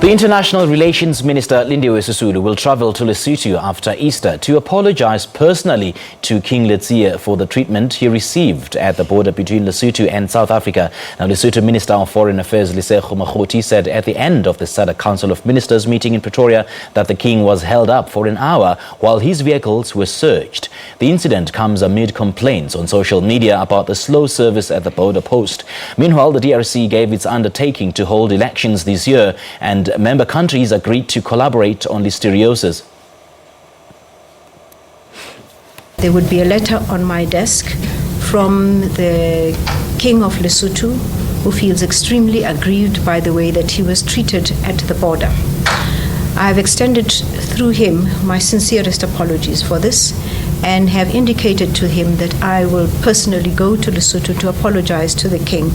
The International Relations Minister Lindiwe Sisulu will travel to Lesotho after Easter to apologise personally to King Letsie for the treatment he received at the border between Lesotho and South Africa. Now, Lesotho Minister of Foreign Affairs Lesotho said at the end of the SADC Council of Ministers meeting in Pretoria that the king was held up for an hour while his vehicles were searched. The incident comes amid complaints on social media about the slow service at the border post. Meanwhile, the DRC gave its undertaking to hold elections this year, and member countries agreed to collaborate on listeriosis. There would be a letter on my desk from the King of Lesotho, who feels extremely aggrieved by the way that he was treated at the border. I have extended through him my sincerest apologies for this and have indicated to him that I will personally go to Lesotho to apologize to the King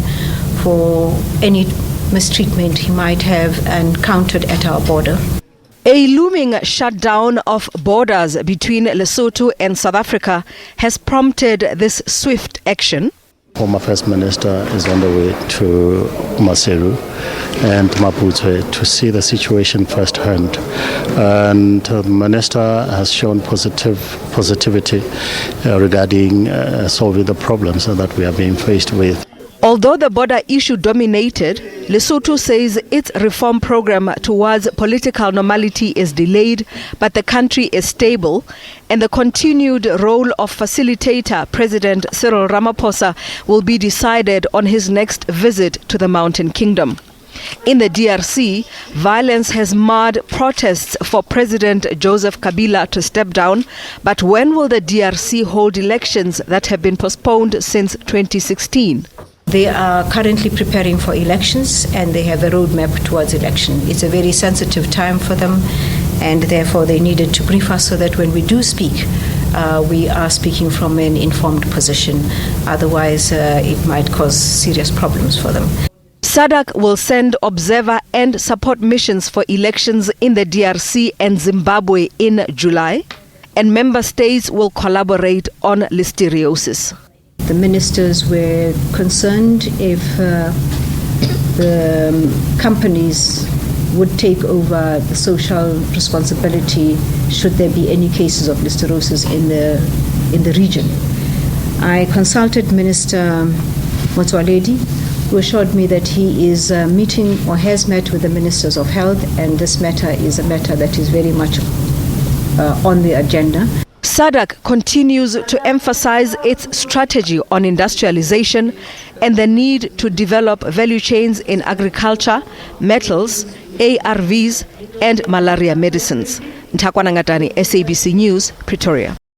for any mistreatment he might have encountered at our border. A looming shutdown of borders between Lesotho and South Africa has prompted this swift action. Former First Minister is on the way to Maseru and Maputo to see the situation firsthand. And the Minister has shown positivity regarding solving the problems that we are being faced with. Although the border issue dominated, Lesotho says its reform program towards political normality is delayed, but the country is stable, and the continued role of facilitator President Cyril Ramaphosa will be decided on his next visit to the Mountain Kingdom. In the DRC, violence has marred protests for President Joseph Kabila to step down, but when will the DRC hold elections that have been postponed since 2016? They are currently preparing for elections and they have a roadmap towards election. It's a very sensitive time for them, and therefore they needed to brief us so that when we do speak, we are speaking from an informed position. Otherwise, it might cause serious problems for them. SADC will send observer and support missions for elections in the DRC and Zimbabwe in July, and member states will collaborate on listeriosis. The ministers were concerned if the companies would take over the social responsibility should there be any cases of listeriosis in the region. I consulted Minister Motsoaledi, who assured me that he is meeting or has met with the Ministers of Health, and this matter is a matter that is very much on the agenda. SADC continues to emphasize its strategy on industrialization and the need to develop value chains in agriculture, metals, ARVs, and malaria medicines. Ntakwana Ngatani, SABC News, Pretoria.